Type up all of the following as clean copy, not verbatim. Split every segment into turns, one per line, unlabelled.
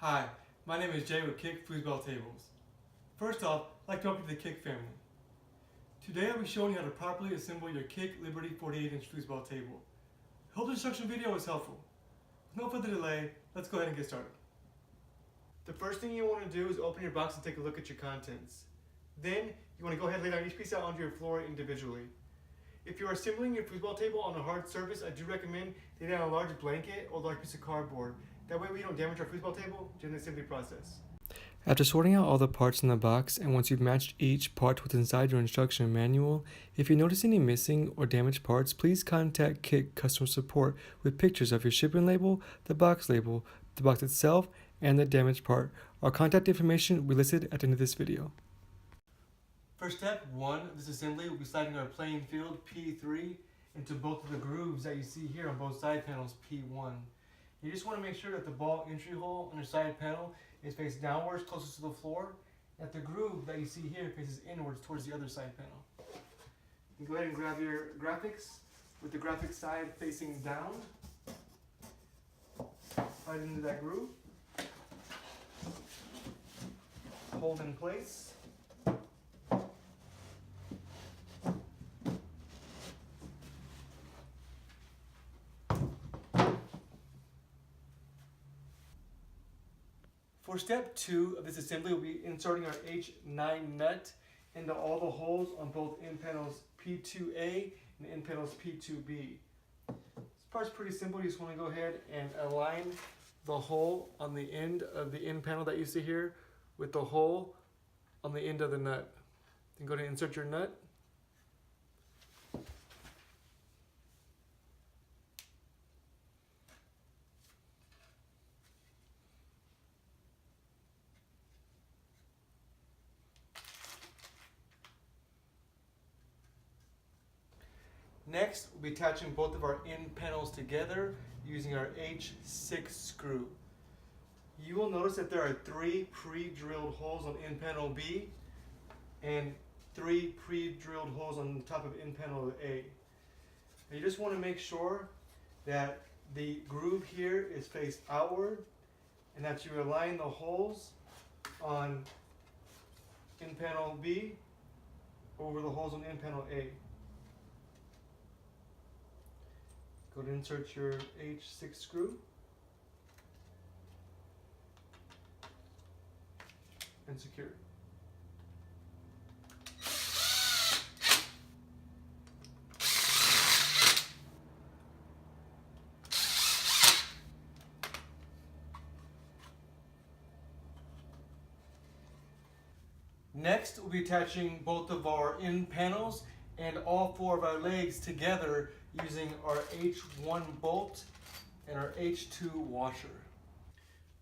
Hi, my name is Jay with Kick Foosball Tables. First off, I'd like to welcome you to the Kick family. Today I'll be showing you how to properly assemble your Kick Liberty 48-inch foosball table. I hope the instruction video was helpful. With no further delay, let's go ahead and get started. The first thing you want to do is open your box and take a look at your contents. Then, you want to go ahead and lay down each piece out onto your floor individually. If you are assembling your foosball table on a hard surface, I do recommend laying down a large blanket or large piece of cardboard. That way we don't damage our foosball table during the assembly process. After sorting out all the parts in the box, and once you've matched each part with inside your instruction manual, if you notice any missing or damaged parts, please contact Kick Customer Support with pictures of your shipping label, the box itself, and the damaged part. Our contact information will be listed at the end of this video. For step 1 of this assembly, we'll be sliding our playing field P3 into both of the grooves that you see here on both side panels P1. You just want to make sure that the ball entry hole on your side panel is faced downwards closest to the floor, and that the groove that you see here faces inwards towards the other side panel. You go ahead and grab your graphics with the graphic side facing down. Slide into that groove. Hold in place. For step 2 of this assembly, we'll be inserting our H9 nut into all the holes on both end panels P2A and end panels P2B. This part's pretty simple. You just want to go ahead and align the hole on the end of the end panel that you see here with the hole on the end of the nut. Then go ahead and insert your nut. Next, we'll be attaching both of our end panels together using our H6 screw. You will notice that there are 3 pre-drilled holes on end panel B and 3 pre-drilled holes on the top of end panel A. And you just want to make sure that the groove here is faced outward and that you align the holes on end panel B over the holes on end panel A. Go to insert your H6 screw and secure. Next, we'll be attaching both of our end panels and all 4 of our legs together using our H1 bolt and our H2 washer.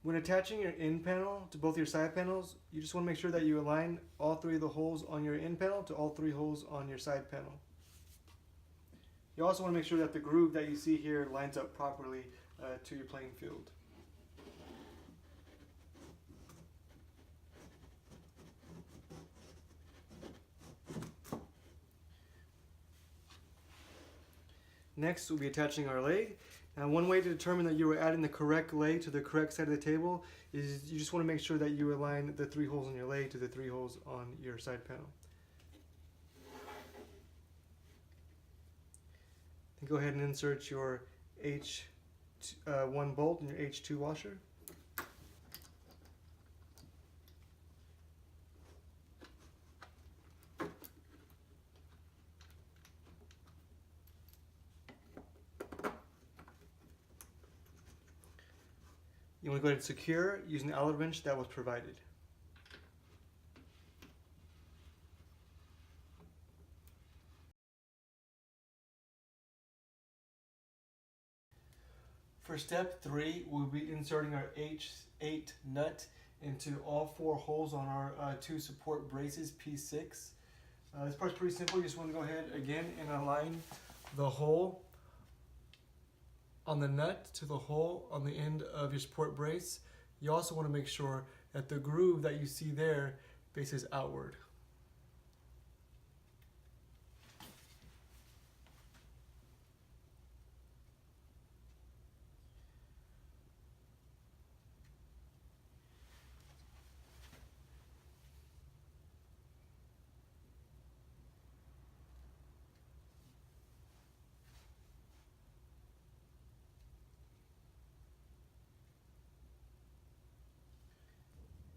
When attaching your end panel to both your side panels, you just want to make sure that you align all 3 of the holes on your end panel to all 3 holes on your side panel. You also want to make sure that the groove that you see here lines up properly to your playing field. Next, we'll be attaching our leg. Now, one way to determine that you are adding the correct leg to the correct side of the table is you just want to make sure that you align the 3 holes on your leg to the 3 holes on your side panel. Then go ahead and insert your H1 bolt and your H2 washer. You want to go ahead and secure using the Allen wrench that was provided. For step 3, we'll be inserting our H8 nut into all 4 holes on our 2 support braces P6. This part's pretty simple. You just want to go ahead again and align the hole on the nut to the hole on the end of your support brace. You also want to make sure that the groove that you see there faces outward.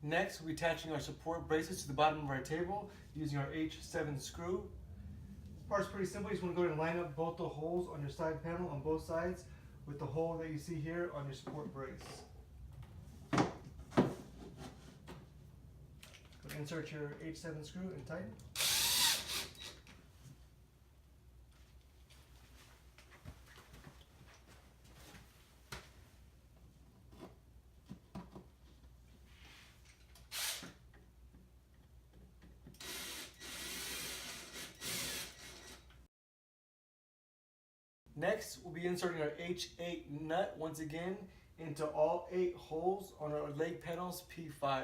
Next, we're attaching our support braces to the bottom of our table using our H7 screw. This part's pretty simple. You just want to go ahead and line up both the holes on your side panel on both sides with the hole that you see here on your support brace. Go insert your H7 screw and tighten. Next, we'll be inserting our H8 nut once again into all 8 holes on our leg panels P5.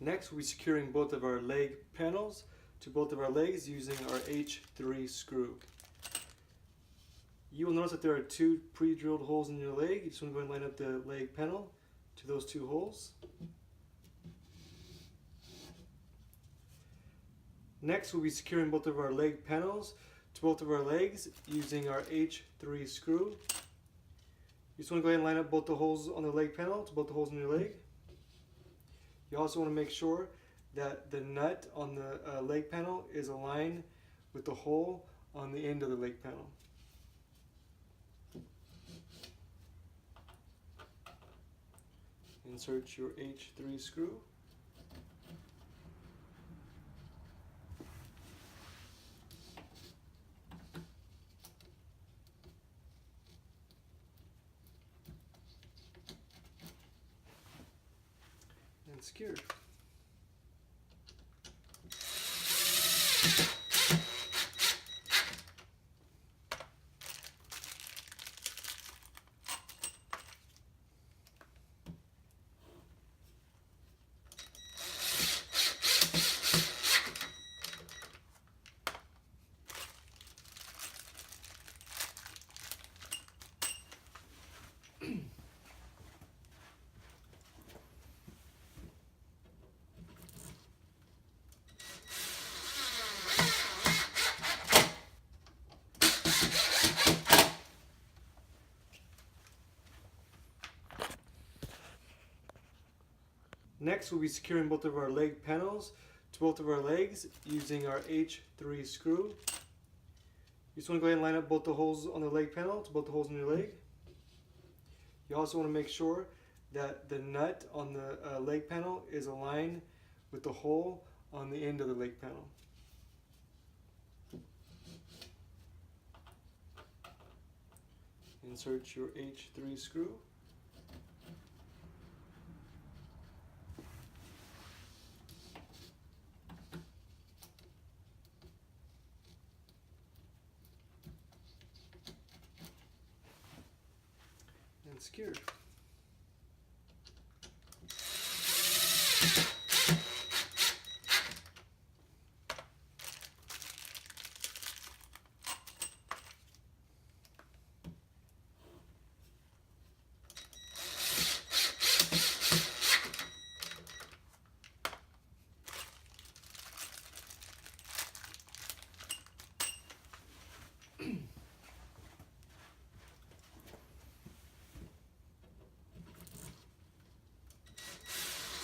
Next, we'll be securing both of our leg panels to both of our legs using our H3 screw. You will notice that there are 2 pre-drilled holes in your leg. You just want to go ahead and line up the leg panel to those 2 holes. Next, we'll be securing both of our leg panels to both of our legs using our H3 screw. You just want to go ahead and line up both the holes on the leg panel to both the holes in your leg. You also want to make sure that the nut on the leg panel is aligned with the hole on the end of the leg panel. Insert your H3 screw. And secured. Next, we'll be securing both of our leg panels to both of our legs using our H3 screw. You just want to go ahead and line up both the holes on the leg panel to both the holes in your leg. You also want to make sure that the nut on the leg panel is aligned with the hole on the end of the leg panel. Insert your H3 screw. And secured.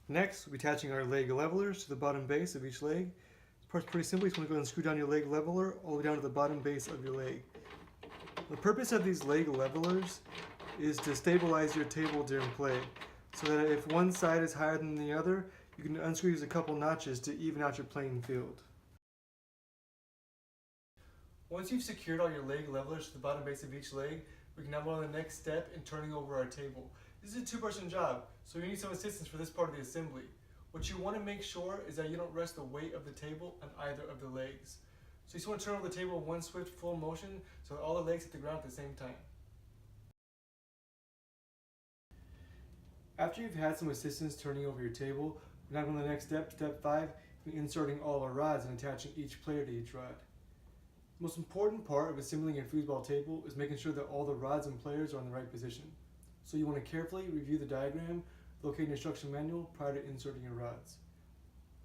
Next, we'll be attaching our leg levelers to the bottom base of each leg. This part's pretty simple. You just want to go ahead and screw down your leg leveler all the way down to the bottom base of your leg. The purpose of these leg levelers is to stabilize your table during play, so that if one side is higher than the other, you can unscrew a couple notches to even out your playing field. Once you've secured all your leg levelers to the bottom base of each leg, we can now move on to the next step in turning over our table. This is a two-person job, so you need some assistance for this part of the assembly. What you want to make sure is that you don't rest the weight of the table on either of the legs. So you just want to turn over the table in one swift full motion so all the legs hit the ground at the same time. After you've had some assistance turning over your table, we're now going to the next step, step 5, inserting all our rods and attaching each player to each rod. The most important part of assembling your foosball table is making sure that all the rods and players are in the right position. So you want to carefully review the diagram, locate an instruction manual prior to inserting your rods.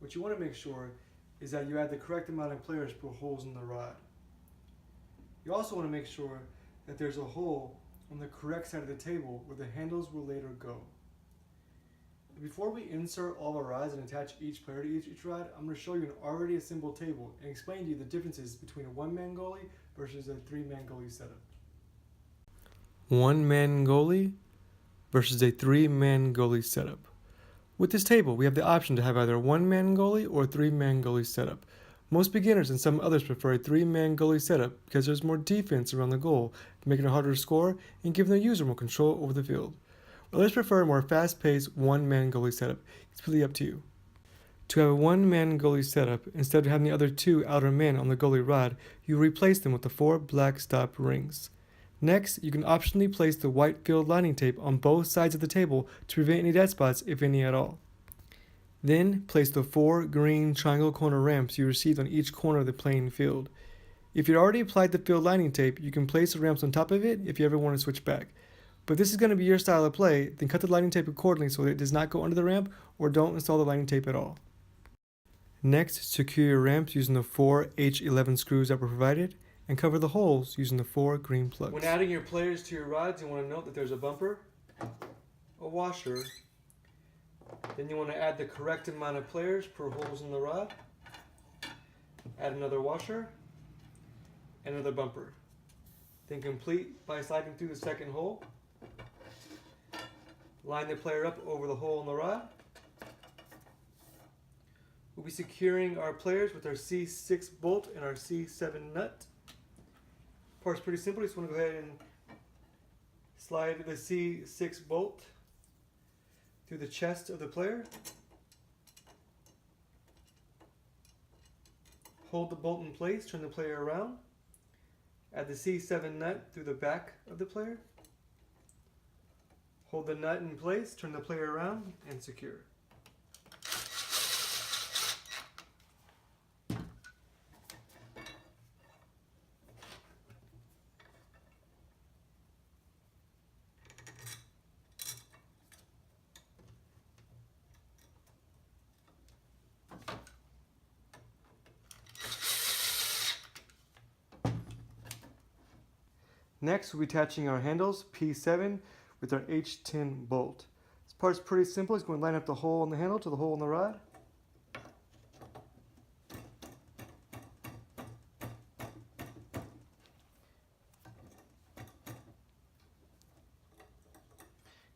What you want to make sure is that you add the correct amount of players per holes in the rod. You also want to make sure that there's a hole on the correct side of the table where the handles will later go. Before we insert all our rods and attach each player to each rod, I'm going to show you an already assembled table and explain to you the differences between a one-man goalie versus a three-man goalie setup. One-man goalie versus a three-man goalie setup. With this table, we have the option to have either a one-man goalie or a three-man goalie setup. Most beginners and some others prefer a three-man goalie setup because there's more defense around the goal, making it harder to score and giving the user more control over the field. Others prefer a more fast-paced one-man goalie setup. It's completely up to you. To have a one-man goalie setup, instead of having the other two outer men on the goalie rod, you replace them with the 4 black stop rings. Next, you can optionally place the white field lining tape on both sides of the table to prevent any dead spots, if any at all. Then, place the 4 green triangle corner ramps you received on each corner of the playing field. If you'd already applied the field lining tape, you can place the ramps on top of it if you ever want to switch back. But if this is going to be your style of play, then cut the lining tape accordingly so that it does not go under the ramp, or don't install the lining tape at all. Next, secure your ramps using the 4 H11 screws that were provided, and cover the holes using the 4 green plugs. When adding your players to your rods, you want to note that there's a bumper, a washer, then you want to add the correct amount of players per holes in the rod, add another washer, and another bumper. Then complete by sliding through the second hole. Line the player up over the hole in the rod. We'll be securing our players with our C6 bolt and our C7 nut. Part's pretty simple. You just want to go ahead and slide the C6 bolt through the chest of the player. Hold the bolt in place, turn the player around. Add the C7 nut through the back of the player. Hold the nut in place, turn the player around, and secure. Next, we'll be attaching our handles, P7, with our H10 bolt. This part's pretty simple. It's going to line up the hole in the handle to the hole in the rod.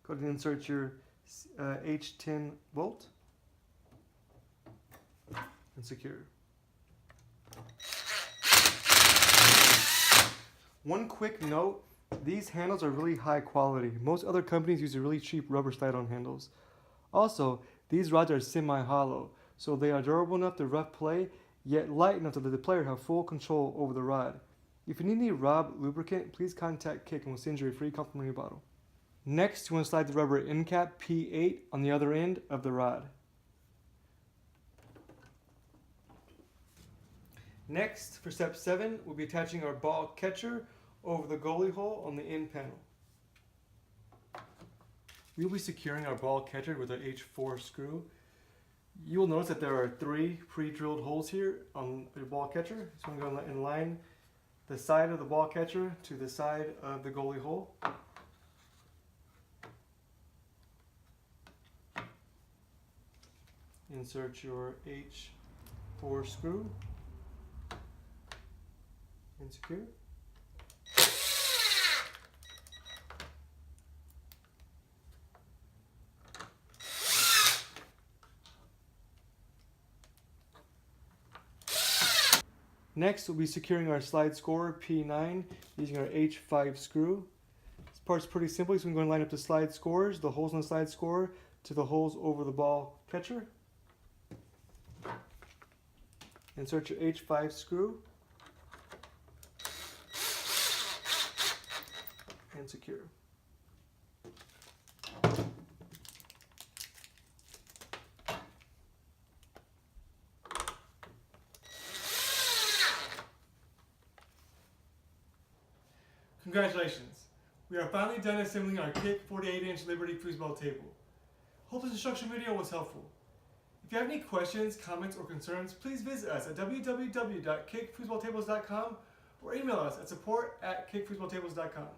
Go ahead and insert your H10 bolt and secure. One quick note, these handles are really high quality. Most other companies use a really cheap rubber slide-on handles. Also, these rods are semi-hollow, so they are durable enough to rough play, yet light enough to let the player have full control over the rod. If you need any Rob lubricant, please contact Kick and we'll send you a free complimentary bottle. Next, you want to slide the rubber end cap P8 on the other end of the rod. Next, for step 7, we'll be attaching our ball catcher over the goalie hole on the end panel. We'll be securing our ball catcher with an H4 screw. You will notice that there are 3 pre-drilled holes here on your ball catcher. So I'm going to align the side of the ball catcher to the side of the goalie hole. Insert your H4 screw and secure. Next, we'll be securing our slide scorer P9 using our H5 screw. This part's pretty simple, so we're going to line up the slide scorers, the holes in the slide scorer, to the holes over the ball catcher. Insert your H5 screw and secure. Congratulations! We are finally done assembling our Kick 48-inch Liberty foosball table. Hope this instruction video was helpful. If you have any questions, comments, or concerns, please visit us at www.kickfoosballtables.com or email us at support@kickfoosballtables.com.